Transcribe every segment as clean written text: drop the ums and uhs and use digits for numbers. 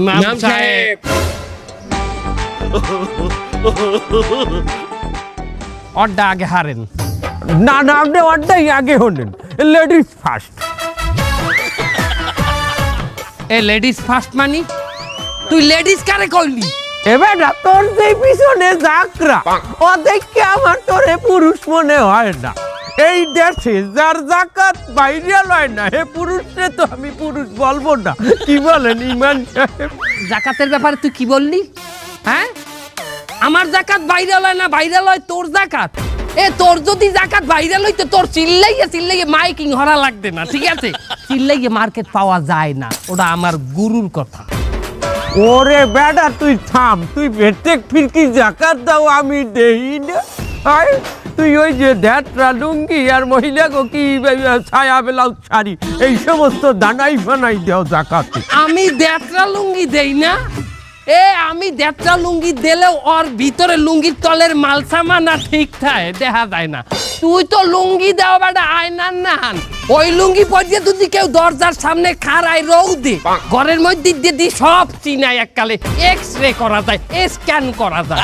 ইমাম সাহেব অর্ডার আগে হারেন। না না, আপনি অর্ডারই আগে হলেন। Ladies first. এ লেডিস ফার্স্ট মানি তুই লেডিস কারে কইলি? এবার তোর যে পিছনে জাকরা ও দেখে আমার তোরে পুরুষ মনে হয় না। এই দেশে যার জাকাত বাইরে লয় না হে পুরুষে তো আমি পুরুষ বলবো না। কি বলেন ইমান সাহেব? জাকাতের ব্যাপারে তুই কি বললি? হ্যাঁ, আমার জাকাত বাইরে লয় না, বাইরে লয় তোর জাকাত। এ তোর যদি জাকাত বাইরে লইতো তোর চিল্লাইয়ে মাইকিং হরা লাগবে না, ঠিক আছে? চিল্লাইয়ে মার্কেট পাওয়া যায় না, ওটা আমার গুরুর কথা। ওরে বেটা তুই থাম, তুই প্রত্যেক ফিরকি জাকাত দাও আমি দেই না। আয় তুই ওই যে ড্যাটরা লুঙ্গি আর মহিলা গো কি ছায়া ব্লাউজ শাড়ি এই সমস্ত দানাই বানাই দাও জাকাতে। আমি দেড়টা লুঙ্গি দেই না? এ আমি দেড়টা লুঙ্গি দিলেও ওর ভিতরে লুঙ্গির তলের মালসামানা ঠিক থাকে, দেখা যায় না। তুই তো লুঙ্গি দাও বেটা আয়নার নান, ওই লুঙ্গি পরিয়ে যদি কেউ দরজার সামনে খাড়ায় রৌদে ঘরের মধ্যে দিয়ে সব চিনায় এককালে এক্স-রে করা যায়, স্ক্যান করা যায়।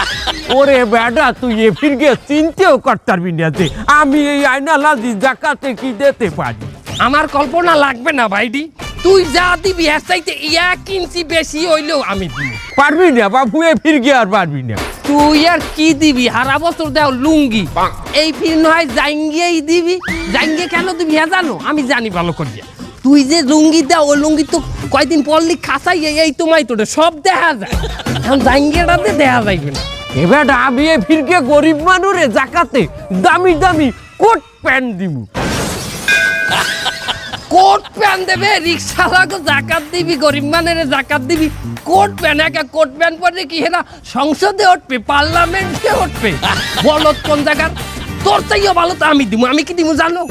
ওরে বেটা তুই এ ফিরকে চিনতেও করতে পারবি না যে আমি এই আয়না লাজি জাকাতে কি দিতে পারি। আমার কল্পনা লাগবে না ভাইডি, তুই যা দিবি এর চাইতে 1 ইঞ্চি বেশি হইলেও আমি দিব। পারবি না বাবু, এ ফিরকে আর পারবি না। তুই আর কি দিবি? হারা বছর দেও লুঙ্গি, এই ফির নয় জাঙ্গিয়েই দিবি। জাঙ্গিয়ে কেন দিবি হ্যাঁ জানো? আমি জানি ভালো করিয়া। তুই যে লুঙ্গি দাও ওই লুঙ্গি তো কয়দিন পরলি খাসাই এই তোমায় তোটা সব দেখা যায়, এখন জাঙ্গিয়াটাতে দেখা যাইবে না। এবার আমি এ ফিরকে গরিব মানুরে জাকাতে দামি দামি কোট প্যান্ট দিমু। কোট প্যান্ট দেবে? রিক্সাওয়ালাকে জাকাত দিবি, গরিব মানের জাকাত দিবি? কোট প্যান্ট, একা কোট প্যান্ট পরে কি হেরা সংসদে উঠবে, পার্লামেন্টে উঠবে? বলত কোন জায়গার? তোর চাইও ভালো তো আমি দিব। আমি কি দিব জানো?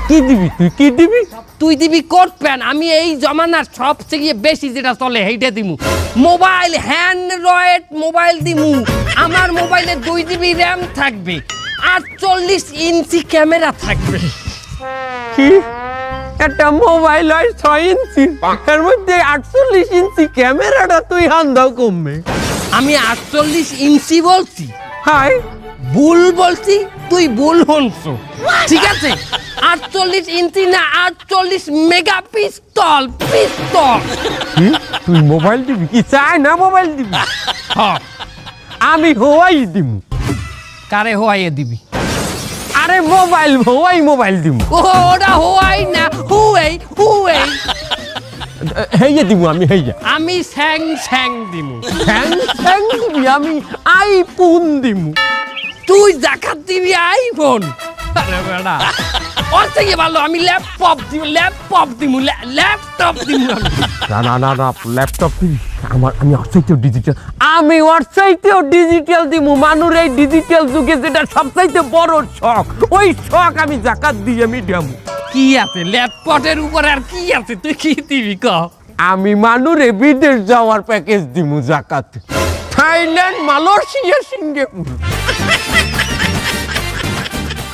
কি দিবি তুই? কি দিবি? তুই দিবি কোট প্যান্ট, আমি এই জমানার সবচেয়ে বেশি যেটা চলে সেইটা দিমু। মোবাইল, হ্যান্ডরয়েড মোবাইল দিমু। আমার মোবাইলে 2 GB র্যাম থাকবে, 48 ইঞ্চি ক্যামেরা থাকবে। কি একটা মোবাইল হয় 6 ইঞ্চি, এর মধ্যে 48 ইঞ্চি ক্যামেরাটা তুই হান্দাও কমবে। আমি 48 ইঞ্চি বলছি, হাই ভুল বলছি, তুই ভুল হনছো, ঠিক আছে? 48 ইঞ্চি না, 48 মেগা পিস্তল। পিস্তল তুই মোবাইল দিবি? কি চাই না মোবাইল দিবি? হ্যাঁ, আমি হওয়াই দিমু। কারে হোয়াইয়ে দিবি? আরে মোবাইল হওয়াই মোবাইল দিমু। ও ওটা হোয়াই না, হুয়েই হুয়েই। হেইয়ে দিমু আমি, হেইয়া। আমি স্যাং স্যাং দিমু। হ্যাং হ্যাং দিবি? আমি আইফোন দিমু। তুই জাকাত দিবি আইফোন? আরে বেড়া, ওর থেকে ভালো আমি ল্যাপটপ দিব। ল্যাপটপ দিমু, ল্যাপটপ দিমু আমি। না না না না, ল্যাপটপ দিবি? আমি ওর চাইতেও ডিজিটাল, আমি ওর চাইতেও ডিজিটাল দিমু। মানুষ এই ডিজিটাল যুগে যেটা সবচাইতে বড় শখ, ওই শখ আমি জাকাত দিয়ে আমি দেবো। কি আছে ল্যাপটপের উপরে? আর কি আছে? তুই কি দিবি ক? আমি মানুরে বিদেশ যাওয়ার প্যাকেজ দিমু জাকাত। Thailand, Malaysia, Singapore.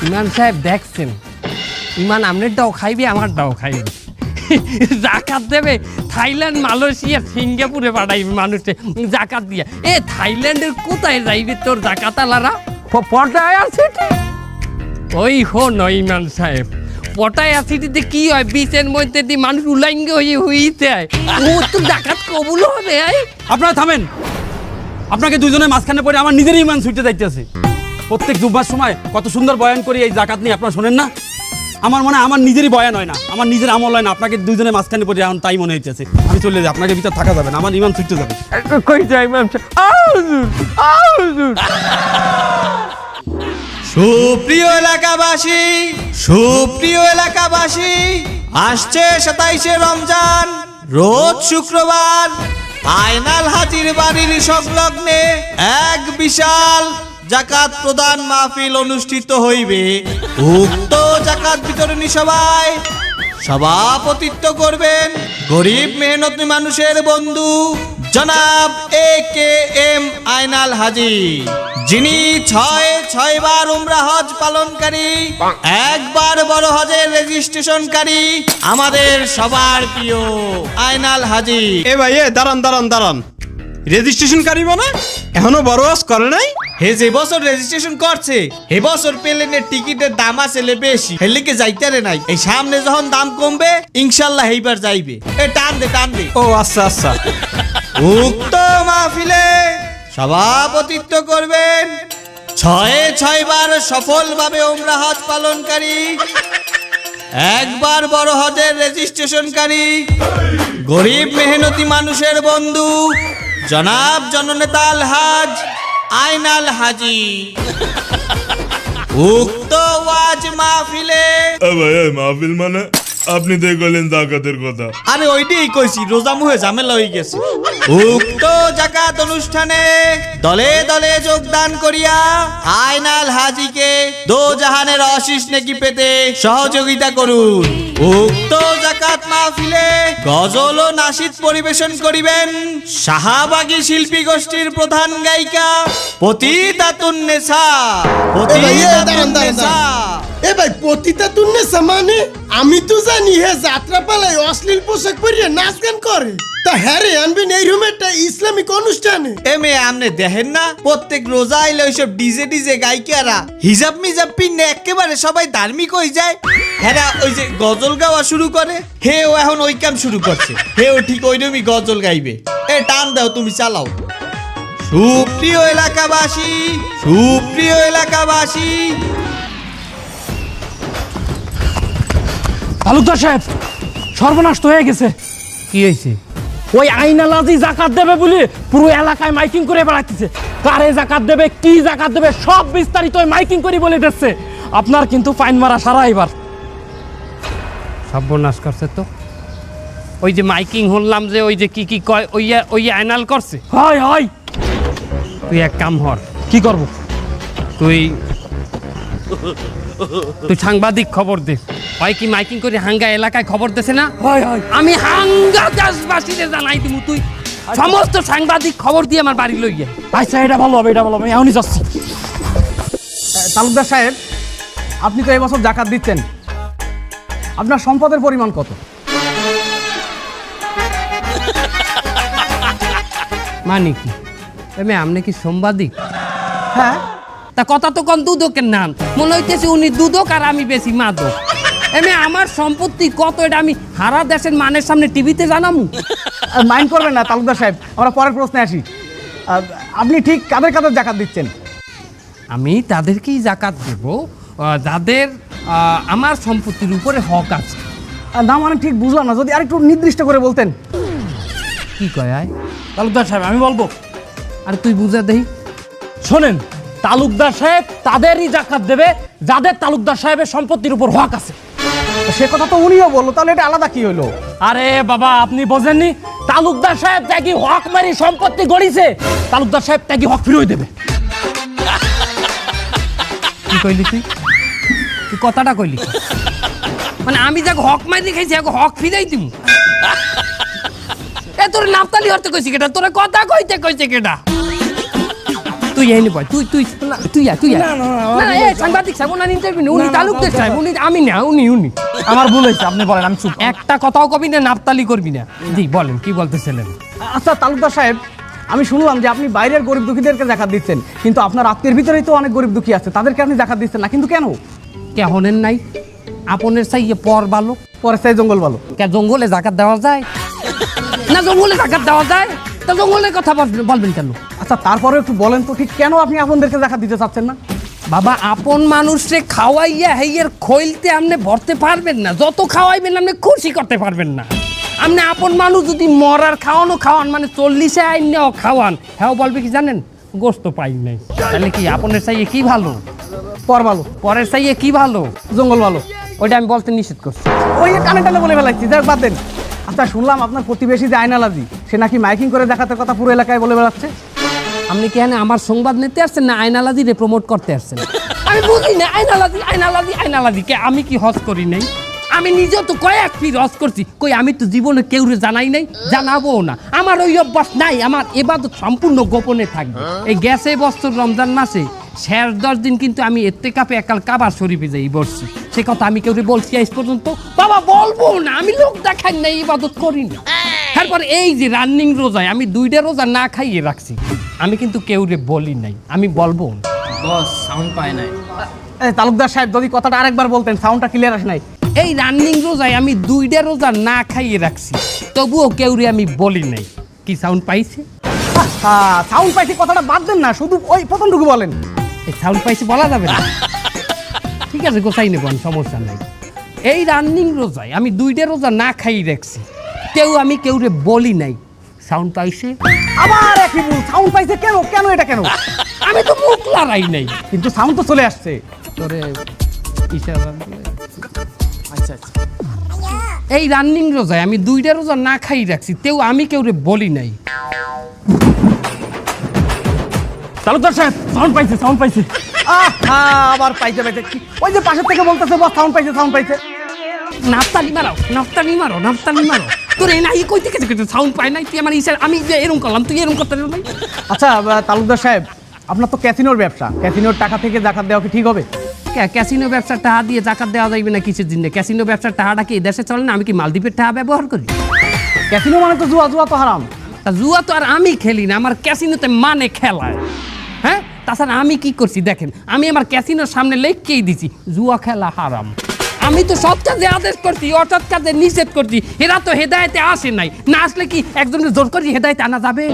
ইমাম সাহেব দেখছেন, ইমান আমনেরটাও খাইবে, আমারটাও খাইবে। জাকাত দেবে, থাইল্যান্ড, মালয়েশিয়া, সিঙ্গাপুরে পাঠাইবে মানুষে জাকাত দিয়া। এ থাইল্যান্ডের কোথায় যাইবে তোর জাকাত আলারা? পটায়া সিটি। ওই হন ইমাম সাহেব, পটায়া সিটিতে কি হয়? বিচের মধ্যে দিয়ে মানুষ উলাঙ্গ হয়ে হইতে হয়, ও তো জাকাত কবুল হবে। আপনারা থামেন, আপনাকে দুজনের মাঝখানে পড়ে আমার নিজেরই ইমান ছুটে যাইতেছে। প্রত্যেক জুম্মার সময় কত সুন্দর বয়ান করি এই জাকাত নিয়ে, আপনারা শোনেন না? আমার মনে হয় আমার নিজেরই বয়ান হয় না, আমার নিজের আমল হয় না। আপনাকে দুজনের মাঝখানে পড়ে এখন তাই মনে হইতেছে। আমি চলে যাই, আপনাকে ভিতর থাকা যাবে না, আমার ইমান ছুটতে যাবে। কই যাই ম্যাম? আউজুর আউজুর। সুপ্রিয় এলাকাবাসী, সুপ্রিয় এলাকাবাসী, আসছে 27শে রমজান, রোজ শুক্রবার আয়নাল হাজির বাড়ির সংলগ্নে এক বিশাল জাকাত প্রদান মাহফিল অনুষ্ঠিত হইবে। উক্ত জাকাত বিতরণী সভায় সভাপতিত্ব করবেন গরিব মেহনতি মানুষের বন্ধু জনাব AKM আয়নাল হাজি, যিনি 6 বার উমরা হজ পালনকারী, একবার বড় হজের রেজিস্ট্রেশনকারী, আমাদের সবার প্রিয় আয়নাল হাজি। এ ভাই দাঁড়ান রেজিস্ট্রেশনকারী মানে এখনো বড় হজ করে নাই? হে যে বছর রেজিস্ট্রেশন করছে হে বছর প্লেনের টিকিটের দাম আছে বেশি, হেলিকে যাইতারে নাই। এই সামনে যখন দাম কমবে ইনশাল্লাহ এইবার যাইবে। এ টান দে। ও আচ্ছা। উক্ত মাহফিলে সভাপতিত্ব করবেন 6 বার সফলভাবে উমরা হজ পালনকারী, একবার বড় হজের রেজিস্ট্রেশনকারী, গরিব মেহনতি মানুষের বন্ধু জনাব জননেতা আলহাজ আয়নাল হাজি। উক্ত ওয়াজ মাহফিলে ভাই মাহফিল মানে আপনি তো গেলেন জাকাতের কথা। আরে ওইটাই কইছি, রোজা মুহে ঝামেলা হয়ে গেছে। উক্ত জাকাত অনুষ্ঠানে দলে দলে যোগদান করিয়া আয়নাল হাজিকে দোজাহানের আশিস নেকি পেতে সহযোগিতা করুন। উক্ত জাকাত মাহফিলে গজল ও নাশিদ পরিবেশন করিবেন শাহবাগী শিল্পী গোষ্ঠীর প্রধান গায়িকা পতিতাতুন নেসা। এ ভাই পতিতাতুন নেসা মানে আমি তো জানি হে যাত্রা পালায় অশ্লীল পোশাক পরিয়ে নাচ গান করে, তা হ্যাঁ রে আনবেন এই রুমে একটা ইসলামিক অনুষ্ঠানে। এমে আমনে দেখেন না প্রত্যেক রোজা আইলে ওইসব ডিজে গায়িকারা হিজাব মিজাব পিনে একেবারে সবাই ধার্মিক হয়ে যায়। হ্যাঁ ওই যে গজল গাওয়া শুরু করে, হেও এখন ওই কাম শুরু করছে, হেও ঠিক ওইরকমই গজল গাইবে। এ টান দাও, তুমি চালাও। সুপ্রিয় এলাকাবাসী তালুকদার সাহেব, সর্বনাশ তো হয়ে গেছে। কি হয়েছে? ওই আইনালাজি জাকাত দেবে বলে পুরো এলাকায় মাইকিং করে বেড়াচ্ছে। কারে জাকাত দেবে, কি জাকাত দেবে, সব বিস্তারিত মাইকিং করে বলে দিচ্ছে। আপনার কিন্তু ফাইন মারা সারা এবার। সর্বনাশ করছে তো। ওই যে মাইকিং শুনলাম যে ওই যে কি কয় ওই আয়নাল করছে। হয় তুই এক কাম হর। কি করব? তুই সাংবাদিক খবর দে। হয় কি মাইকিং করে হাঙ্গা এলাকায় খবর দেছে না? হয় আমি হাঙ্গা দেশবাসীরে জানাই দিব। তুই সমস্ত সাংবাদিক খবর দিয়ে আমার বাড়ি লই গিয়ে। আচ্ছা, এটা ভালো হবে। আমি এখনই যাচ্ছি। তালুকদার সাহেব, আপনি তো এই বছর জাকাত দিচ্ছেন, আপনার সম্পদের পরিমাণ কত? মানে কি আপনি কি সাংবাদিক? হ্যাঁ। তা কথা তো কোন দুদকের নাম মনে হইতেছে উনি দুদক আর আমি বেশি মাদক। আমার সম্পত্তি কত এটা আমি সারা দেশের মানের সামনে টিভিতে জানামু? মাইন্ড করবেন না তালুকদার সাহেব, আমরা পরের প্রশ্নে আসি। আপনি ঠিক কাদের জাকাত দিচ্ছেন? আমি তাদেরকেই জাকাত দেব যাদের আমার সম্পত্তির উপরে হক আছে। না মানে ঠিক বুঝলাম না, যদি আরেকটু নির্দিষ্ট করে বলতেন। কি কয় আয় তালুকদার সাহেব, আমি বলবো। আর তুই বুঝা দেই। শোনেন, তালুকদার সাহেব তাদেরই জাকাত দেবে যাদের তালুকদার সাহেবের সম্পত্তির উপর হক আছে। সে কথা তো উনিও বললো, তাহলে এটা আলাদা কি হলো? আরে বাবা, আপনি বোঝেননি? তালুকদার সাহেব ত্যাগি হক মারি সম্পত্তি গড়িছে, তালুকদার সাহেব ত্যাগি হক ফিরিয়ে দেবে। কি কইলি তুই? কথাটা কইলি মানে আমি যাকে হক মারি খাইছি হক ফিরাই দিব? এ তোর নাপতালি হতে কইছি কেটা? তোর কথা কইছে কেটা? তুই এই নিবি, তুই সাংবাদিক সাহেব না ইন্টারভিউ, উনি তালুকদার সাহেব, উনি আমি না, উনি আমার ভুল হয়েছে, আপনি বলেন, আমি চুপ। একটা কথাও কবি না, নাপতালি করবি না। জি বলেন, কি বলতেছিলেন? আচ্ছা তালুকদার সাহেব, আমি শুনলাম যে আপনি বাইরের গরিব দুঃখীদেরকে জাকাত দিচ্ছেন, কিন্তু আপনার আত্মীয়ের ভিতরেই তো অনেক গরিব দুঃখী আছে, তাদেরকে আপনি জাকাত দিচ্ছেন না, কিন্তু কেন? কেহনের নাই আপনের চাই পর ভালো, পরে চাই জঙ্গল ভালো। কে জঙ্গলে জাকাত দেওয়া যায় না? জঙ্গলে জাকাত দেওয়া যায়, তা জঙ্গলের কথা বলবেন কেন? আচ্ছা তারপরে একটু বলেন তো, ঠিক কেন আপনি আপনাদেরকে জাকাত দিতে চাচ্ছেন না? বাবা, আপন মানুষে খাওয়াইয়া হেইয়ের খইলতে আপনি ভরতে পারবেন না। যত খাওয়াইবেন আপনি খুশি করতে পারবেন না। আপনি আপন মানুষ যদি মরার খাওয়ান মানে 40-এ আইনেও খাওয়ান, হ্যাঁ বলবে কি জানেন? গোস্ত পাই নাই। তাহলে কি আপনের চাইয়ে কি ভালো? পর ভালো। পরের চাইয়ে কি ভালো? জঙ্গল ভালো। ওইটা আমি বলতে নিষেধ করছি। ওই কানে টানে বলে ফেলাইছি, যাক বাদ দেন। আচ্ছা শুনলাম আপনার প্রতিবেশী যে আয়নালাজি, সে নাকি মাইকিং করে দেখাতে কথা পুরো এলাকায় বলে বেড়াচ্ছে। আপনি কি আমার সংবাদ নিতে আসছেন না আয়নালাজি রে প্রমোট করতে আসছেন? আমি বুঝি না। আয়নালাজি কে আমি কি হজ করি নাই? আমি নিজেও তো কয়েক ফির হজ করছি, কই আমি তো জীবনে কেউরে জানাই নাই, জানাবো না। আমার ওই অভ্যাস নাই, আমার ইবাদত সম্পূর্ণ গোপনে থাকবে। এই গেছে বছর রমজান মাসে শেষ 10 দিন কিন্তু আমি ইত্তেকাফে একাল কাবার শরীফে যাই বসছি, সে কথা আমি কেউরে বলছি আজ পর্যন্ত? বাবা বলবো না, আমি লোক দেখাই না, ইবাদত করি না। তারপর এই যে রানিং রোজায় আমি 2টা রোজা না খাইয়ে রাখছি, আমি কিন্তু কেউরে বলি নাই, আমি বলবো না। বস সাউন্ড পায় নাই। তালুকদার সাহেব যদি কথাটা আরেকবার বলতেন, সাউন্ডটা ক্লিয়ার আসে নাই। এই রানিং রোজায় আমি 2টা রোজা না খাইয়ে রাখছি, তবুও কেউরে আমি বলি নাই। কি সাউন্ড পাইছে? সাউন্ড পাইছে কথাটা বাদ দেন না, শুধু ওই প্রথমটুকু বলেন। এই সাউন্ড পাইছে বলা যাবে না? ঠিক আছে, গোছাই নেব, সমস্যা নাই। এই রানিং রোজায় আমি 2টা রোজা না খাইয়ে রাখছি, আমি কেউরে বলি নাই। সাউন্ড পাইছে? আবার একই ভুল, সাউন্ড পাইছে কেন? কেন এটা কেন? আমি তো মুখ লড়াই নাই, কিন্তু সাউন্ড তো চলে আসছে। তোরে ইশারা দিয়ে। আচ্ছা আচ্ছা। এই রানিং রোজায় আমি 2টা রোজা না খাইয়ে রাখছি, আমি কেউরে বলি নাই। তালুকদার সাহেব সাউন্ড পাইছে, সাউন্ড পাইছে। আবার পাইছে পাইছে। ওই যে পাশের থেকে বলতেছে বস সাউন্ড পাইছে, সাউন্ড পাইছে। নাফতালি মারো, নাফতালি মারো, নাফতালি মারো। তোর এই নাই কই থেকে সাউন্ড পাই নাই, তুই আমার ইশারা, আমি যে এরকম করলাম, তুই এরকম করতে নাই। আচ্ছা তালুকদার সাহেব, আপনার তো ক্যাসিনোর ব্যবসা, ক্যাসিনোর টাকা থেকে জাকাত দেওয়া কি ঠিক হবে? ক্যাসিনো ব্যবসার টাকা দিয়ে জাকাত দেওয়া যাইবে না কিসের জন্য? ক্যাসিনো ব্যবসার টাকাটা কি এই দেশে চলে না? আমি কি মালদ্বীপের টাকা ব্যবহার করি? ক্যাসিনো মানে তো জুয়া, জুয়া তো হারাম। তা জুয়া তো আর আমি খেলি না, আমার ক্যাসিনোতে মানে খেলায়। হ্যাঁ, তাছাড়া আমি কি করছি দেখেন, আমি আমার ক্যাসিনোর সামনে লিখেই দিছি জুয়া খেলা হারাম। আমি তো সৎ কাজে আদেশ করছি, অসৎ কাজে নিষেধ করছি। এরা তো হেদায়েতে আসে নাই, না আসলে কি একজনের জোর করে হেদায়েতে আনা যাবে?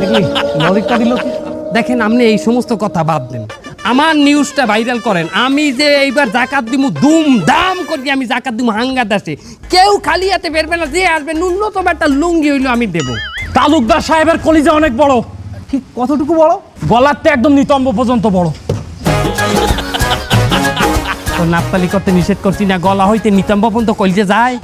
দেখলি লজিকটা দিল কি? দেখেন, আপনি এই সমস্ত কথা বাদ দেন, আমার নিউজটা ভাইরাল করেন। আমি যে এইবার জাকাত দিমু, দুম দাম করি আমি জাকাত দিমু হাঙ্গা দাসে, কেউ খালি হাতে বেরবে না। যে আসবে ন্যূনতম একটা লুঙ্গি হইলো আমি দেবো। তালুকদার সাহেবের কলিজা অনেক বড়, ঠিক কতটুকু বড়? গলাতে একদম নিতম্ব পর্যন্ত বড়। তো নাপতালি করতে নিষেধ করছি না, গলা হইতে নিতম্ব পর্যন্ত কলিজে যায়।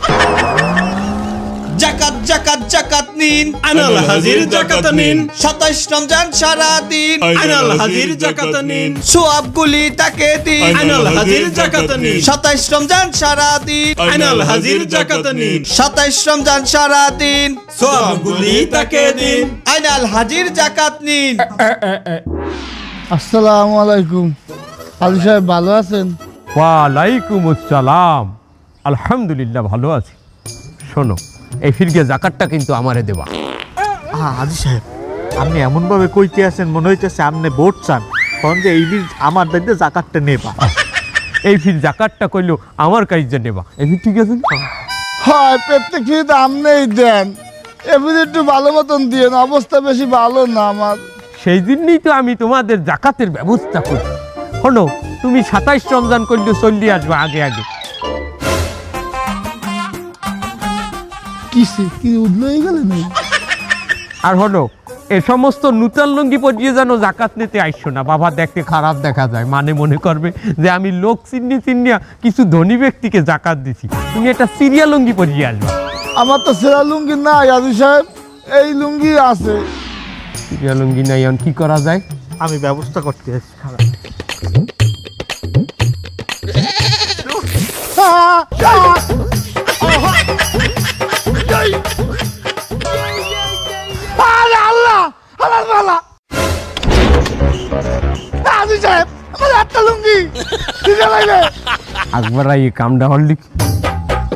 জাকাত জাকাত জাকাত নিন, আইনাল হাজির জাকাত নিন। 27 রমজান সারা দিন, আইনাল হাজির জাকাত নিন। সোয়াবগুলি তাকে দিন, আইনাল হাজির জাকাত নিন। 27 রমজান সারা দিন, আইনাল হাজির জাকাত নিন। 27 রমজান সারা দিন, সওয়াবগুলি তাকে দিন। আইনাল হাজির জাকাত নিন। আসসালামু আলাইকুম। হাজি সাহেব ভালো আছেন? ওয়ালাইকুম আসসালাম, আলহামদুলিল্লাহ ভালো আছি। শোনো, এই ফিরকে জাকাতটা কিন্তু আমারে দেবা। হাজি সাহেব আপনি এমনভাবে কইতে আছেন মনে হইতেছে আপনি ভোট চান, কারণ যে এই বিল আমার দায়িত্বে জাকাতটা নেবা। এই ফির জাকাতটা কইলো আমার কাছে নেবা, এই ফির ঠিক আছে? হয় প্রত্যেক ফিরিতে আপনিই দেন, এবার একটু ভালো মতন দিয়েন, অবস্থা বেশি ভালো না আমার। সেই জন্যই তো আমি তোমাদের জাকাতের ব্যবস্থা করি। শোনো, তুমি 27 রমজান করলে চল্লি আসবে আগে আগে। কিসে কি উঠলো হয়ে গেলেন? আর হলো, এ সমস্ত নূতন লুঙ্গি পরিয়ে যেন জাকাত নিতে আইসো না, বাবা দেখতে খারাপ দেখা যায়, মানে মনে করবে যে আমি লোক চিনিয়া কিছু ধনী ব্যক্তিকে জাকাত দিছি। তুমি একটা সিরিয়া লুঙ্গি পরিয়ে আসবা। আমার তো সেরা লুঙ্গি নাই হাজি সাহেব, এই লুঙ্গি আছে। সিরিয়া লুঙ্গি নাই, এখন কি করা যায়? আমি ব্যবস্থা করতে আছি, খারাপ। আল্লাহ আল্লাহ আল্লাহ, হাজি সাহেব আমার একটা লুঙ্গি দিতে লাগবে। আকবর এই কামটা হল্লি,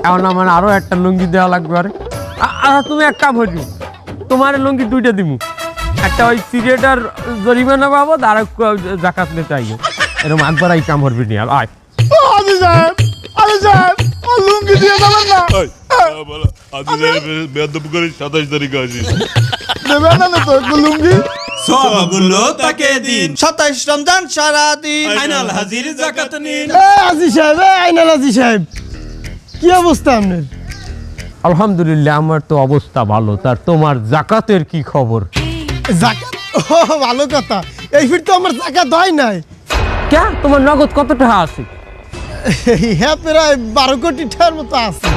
এখন আমার আরো একটা লুঙ্গি দেওয়া লাগবে। আরে আর তুমি এক কাম হইল, তোমার লুঙ্গি 2টা দিমু, একটা ওই সিরিয়াটার জরিমানা বাবদ, আর জাকাত নিতে আইও। এরকম আকবর এই কাম করবি নি। আয় হাজি সাহেব, হাজি সাহেব আমার লুঙ্গি দিয়ে দেবেন না? বেদব করে 27 তারিখে আসিস। দেবেন না তো একটু লুঙ্গি? সওয়াবগুলো তাকে দিন। 27 রমজান সারা দিন, আইনাল হাজির জাকাত নিন। হাজি সাহেব, আইনাল হাজি সাহেব, কি অবস্থা আপনার? আলহামদুলিল্লাহ, আমার তো অবস্থা ভালো। তার তোমার জাকাতের কি খবর? জাকাত? ও ভালো কথা, এই ফির তো আমার জাকাত হয় নাই। কে, তোমার নগদ কত টাকা আছে? হ্যাঁ, প্রায় 12 কোটি টাকার মতো আছে।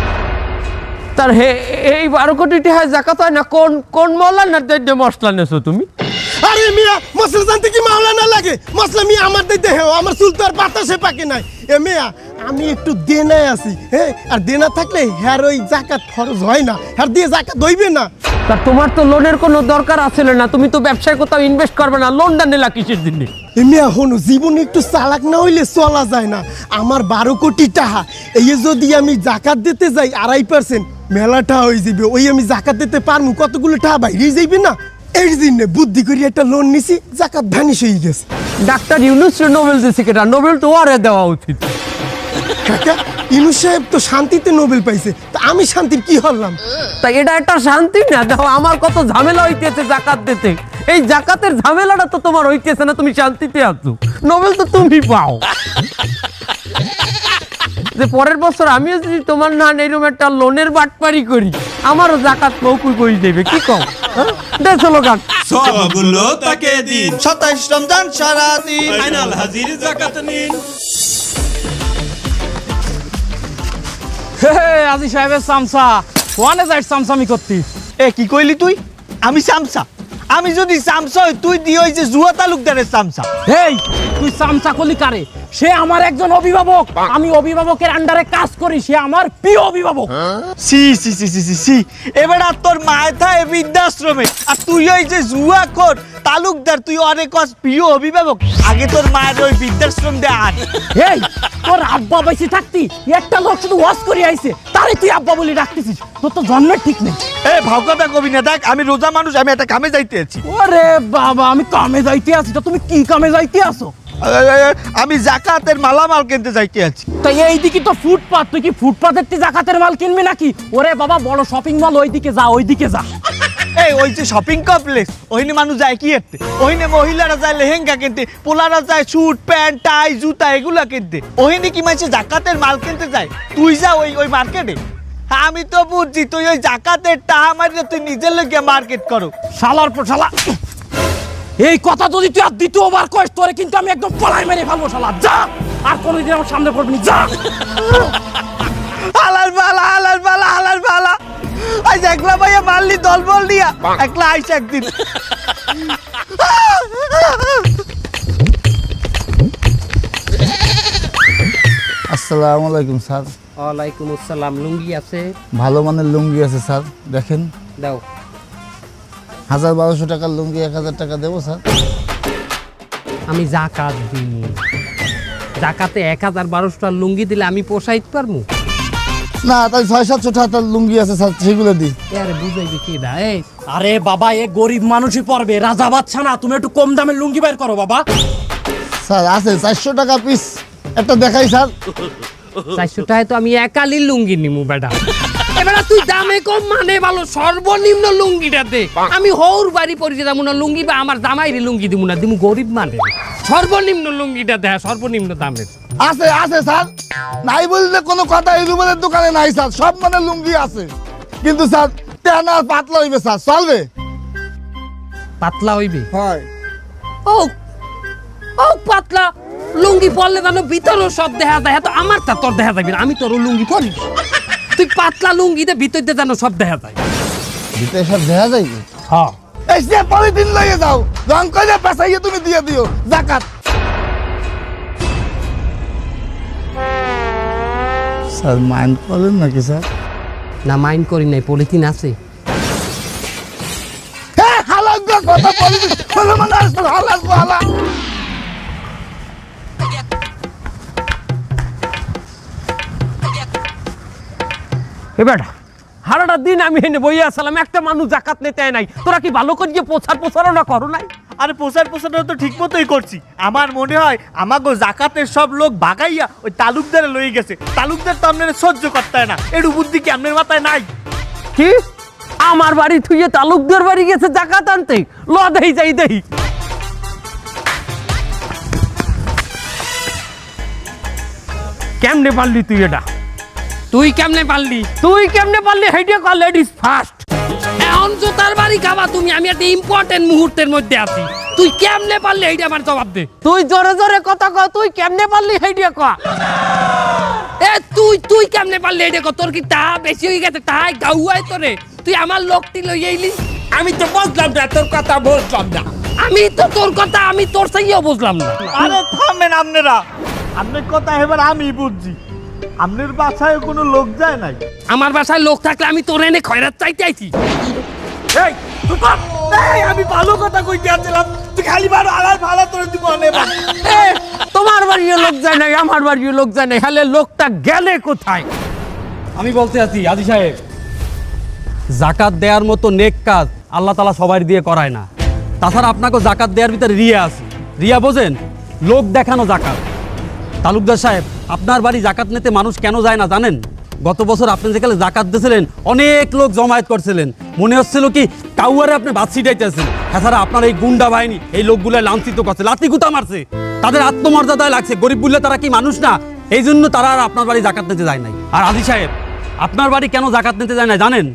তার এই 12 কোটি টাকা জাকাত হয় না? কোন কোন মৌলানার মশলা নেছো তুমি? আরে মিয়া মশলা জানতে কি মাওলা না লাগে মশলা মিয়া আমার দিতে হেও আমার চুল তো আর বাতাসে পাকে নাই এ মিয়া আমি একটু দেনায় আছি হ্যাঁ আর দেনা থাকলে হ্যার ওই জাকাত খরচ হয় না হ্যার দিয়ে জাকাত হইবে না তা তোমার তো লোনের কোনো দরকার আছিল না, তুমি তো ব্যবসায় কোথাও ইনভেস্ট করবে না, লোনটা নিলা কিসের জন্য? এ মিয়া হনু জীবনে একটু চালাক না হইলে চলা যায় না। আমার 12 কোটি টাকা এই যদি আমি জাকাত দিতে যাই 2.5% মেলাটা হয়ে যাবে, ওই আমি জাকাত দিতে পারমু কতগুলো টাকা বাইরে যাইবে না। এই জন্য বুদ্ধি করে একটা লোন নিছি, জাকাত ভ্যানিশ হয়ে গেছে। ডাক্তার ইউনূস নোবেল দিয়েছে কেটা, নোবেল তো ওরে দেওয়া উচিত। কাকা ইউনূস সাহেব তো শান্তিতে নোবেল পাইছে, তা আমি শান্তির কি হলাম? তা এটা একটা শান্তি না? দেখো আমার কত ঝামেলা হইতেছে জাকাত দিতে, এই জাকাতের ঝামেলাটা তো তোমার হইতেছে না, তুমি শান্তিতে আছো, নোবেল তো তুমি পাও। যে পরের বছর আমিও যদি তোমার না এরকম একটা লোনের বাটপারি করি, আমারও জাকাত মৌকুফ করে দেবে, কি কও? দেড়শো লোকান সবগুলো তাকে দিন 27 রমজান সারাদিন আইনাল হাজির জাকাত নিন। আজি সাহেবের চামচা ওয়ানে যাই চামচামি করতিস। এ কি কইলি তুই? আমি চামচা? আমি যদি চামচা হই তুই দি ওই যে জুয়া তালুকদারের চামচা। এই তুই চামচা কলি কারে? সে আমার একজন অভিভাবক, আমি অভিভাবকের আন্ডারে কাজ করি, সে আমার প্রিয় অভিভাবক। সি সি সি সি সি সি এবার আর তোর মাথায় বৃদ্ধাশ্রমে, আর তুই ওই যে জুয়া কর তালুকদার, তুই অনেক প্রিয় অভিভাবক। আগে তোর মায়ের ওই বৃদ্ধাশ্রম দে আন। এই তোর আব্বা বেঁচে থাকতি একটা লোক শুধু ওয়াশ করে আইছে, তারে তুই আব্বা বলে ডাকতেছিস? তোর তো জন্মের ঠিক নেই। এ ভাউকাটা কবি না, দেখ আমি রোজা মানুষ, আমি একটা কামে যাইতে আছি। ওরে বাবা, আমি কামে যাইতে আছি, তো তুমি কি কামে যাইতে আসো? আমি জাকাতের মালামাল কিনতে যাইতে আছি। তো এইদিকে তো ফুটপাত, তুই কি ফুটপাতের জাকাতের মাল কিনবি নাকি? ওরে বাবা, বড় শপিং মল ওইদিকে যা, ওইদিকে যা। এই ওই যে শপিং কমপ্লেক্স, ওইনে মানুষ যায় কি এতে? ওইনে মহিলারা যায় লেহেঙ্গা কিনতে, পোলারা যায় স্যুট প্যান্ট টাই জুতা এগুলা কিনতে। ওইনে কি মানুষ জাকাতের মাল কিনতে যায়? তুই যা ওই মার্কেটে। আমি তো বুঝছি তুই ওই জাকাতের টাকা মারিয়ে তুই নিজের লোকে মার্কেট করো। শালার পর শালা, এই কথা যদি তুই আর দ্বিতীয়বার কইস তোরে কিন্তু আমি একদম পলাই মেরে ফেলবো। শালা যা, আর কোনোদিন আমার সামনে পড়বি না, যা। হালার বালা হালার বালা হালার বালা, আজ একলা ভাইয়া মারলি দল বল দিয়া, একলা আইস একদিন। আসসালামু আলাইকুম স্যার। ওয়ালাইকুম আসসালাম। লুঙ্গি আছে? ভালো মানের লুঙ্গি আছে স্যার, দেখেন। দাও। 1200 টাকার লুঙ্গি 1000 টাকা দেবো স্যার। আমি জাকাত দিই, জাকাতে 1000-1200 লুঙ্গি দিলে আমি পোষাইতে পারবো? না, তাই 600-700 টাকার লুঙ্গি আছে স্যার, সেগুলো দিই। আরে বুঝাইবে কি দা? এই আরে বাবা, এ গরিব মানুষই পড়বে, রাজা বাচ্চা না। তুমি একটু কম দামের লুঙ্গি বের করো বাবা। স্যার আছে 400 টাকা পিস, একটা দেখাই স্যার। 400 টাকায় তো আমি একালি লুঙ্গি নিমু বেটা। এবারে তুই দামে কম মানে ভালো, সর্বনিম্ন লুঙ্গিটা দে। আমি হৌর বাড়ি পরিচয় যাবো না লুঙ্গি, বা আমার জামাইরে লুঙ্গি দিব না, দিমু গরিব মানে। সর্বনিম্ন লুঙ্গিটা দে, সর্বনিম্ন দামের। আছে আছে স্যার, নাই বললে কোনো কথা এই রুমের দোকানে নাই স্যার, সব মানে লুঙ্গি আছে। কিন্তু স্যার তেনা পাতলা হইবে স্যার, চলবে? পাতলা হইবে? হয়। ও ও পাতলা লুঙ্গি পরলে জানো ভিতরও সব দেখা যায়, তো আমার তা তোর দেখা যাবে না, আমি তোর লুঙ্গি পরি। তুই পাতলা লুঙ্গিতে ভিতরতে জানো সব দেখা যায়। ভিতরে সব দেখা যাইবে? হ্যাঁ। এই সে পলিথিন লইয়ে যাও, রং করে পেছাইয়ে তুমি দিয়ে দিও জাকাত। স্যার মাইন্ড করেন নাকি স্যার? না মাইন্ড করি নাই, পলিথিন আছে। হ্যাঁ হালাক দা কথা পলিথিন বলে মানে আসলে হালাক হালা। এবার হারাটা দিন আমি এনে বইয়া আসলাম, একটা মানুষ জাকাত নিতে নাই, তোরা কি ভালো করে প্রচারণা করো নাই? আরে প্রচারণা তো ঠিক মতোই করছি। আমার মনে হয় আমাগো জাকাতের সব লোক ভাগাইয়া ওই তালুকদারে লই গেছে। তালুকদার তো আপনারা সহ্য করতে হয় না, একটু বুদ্ধি কি আপনার মাথায় নাই? কি আমার বাড়ি থুইয়ে তালুকদার বাড়ি গেছে জাকাত আনতে? ল দেই যাই দেই। কেমনে পারলি তুই এটা? তুই কেমনে পারলি? তুই কেমনে পারলি? হেডিয়া কল লেডিস ফার্স্ট। এখন জোতার বাড়ি খাবা তুমি, আমি একটা ইম্পর্টেন্ট মুহূর্তের মধ্যে আছি। তুই কেমনে পারলি এইটা আমার জবাব দে। তুই জোরে জোরে কথা কও, তুই কেমনে পারলি হেডিয়া কয়া? এ তুই কেমনে পারলি এইটা কর? তোর কি টাকা বেশি হয়ে গেছে? টাকায় গাউয়াই তোরে, তুই আমার লোকটি লই আইলি। আমি তো বুঝলাম না, তোর কথা বুঝলাম না। আমি তো তোর কথা আমি তোর চাইও বুঝলাম না। আরে থামেন আপনারা, আপনার কথা এবার আমি বুঝছি। আপনার বাসায় কোনো লোক যায় নাই? আমার বাসায় লোক থাকলে আমি তোর এনে খয়রাত চাইতে আইছি। এই চুপ কর। এই আমি ভালো কথা কইতে আসছিলাম, তুই খালি বারো আলার ভালো তোর দিব অনেক। এ, তোমার বাড়িও লোক যায় নাই, আমার বাড়িও লোক যায় নাই, হলে লোকটা গেলে কোথায়? আমি বলতে আছি আজি সাহেব, জাকাত দেওয়ার মতো নেক কাজ আল্লাহ তাআলা সবাই দিয়ে করায় না। তাছাড়া আপনাকে জাকাত দেওয়ার ভিতরে রিয়া আছে। রিয়া বোঝেন? লোক দেখানো জাকাত। তালুকদার সাহেব, আপনার বাড়ি জাকাত নিতে মানুষ কেন যায় না জানেন? গত বছর আপনি যেখানে জাকাত দিয়েছিলেন অনেক লোক জমায়েত করছিলেন, মনে হচ্ছিল কি কাউয়ারে আপনি বাদ ছিটাইতেছেন। এছাড়া আপনার এই গুন্ডা বাহিনী এই লোকগুলো লাঞ্ছিত করছে, লাতিগুতা মারছে, তাদের আত্মমর্যাদায় লাগছে। গরিব বললে তারা কি মানুষ না? এই জন্য তারা আর আপনার বাড়ি জাকাত নিতে যায় নাই। আর আজি সাহেব, আপনার বাড়ি কেন জাকাত নিতে যায় না জানেন?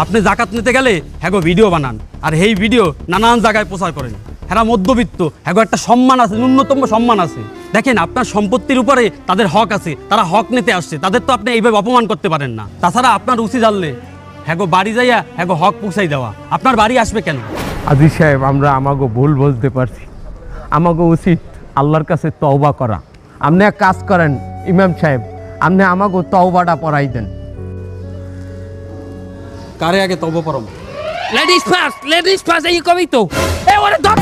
আপনি জাকাত নিতে গেলে হ্যাঁ ভিডিও বানান, আর এই ভিডিও নানান জায়গায় প্রচার করেন। হ্যাঁ মধ্যবিত্ত, হ্যাঁ একটা সম্মান আছে, ন্যূনতম সম্মান আছে। দেখেন আপনার সম্পত্তির উপরে তাদের হক আছে, তারা হক নিতে আসছে, তাদের তো আপনি এইভাবে অপমান করতে পারেন না। তাছাড়া আপনার উচিত জানলে হ্যাঁ বাড়ি যাইয়া হ্যাঁ হক পৌঁছাই দেওয়া। আপনার বাড়ি আসবে কেন? আজিজ সাহেব, আমরা আমাকে ভুল বুঝতে পারছি। আমাকে উচিত আল্লাহর কাছে তওবা করা। আপনি এক কাজ করেন ইমাম সাহেব, আপনি আমাকে তওবাটা পড়াই দেন। কারে আগে তওবা পড়াম? লেডিস ফার্স্ট এই কবি তো। এ ওরে ধর।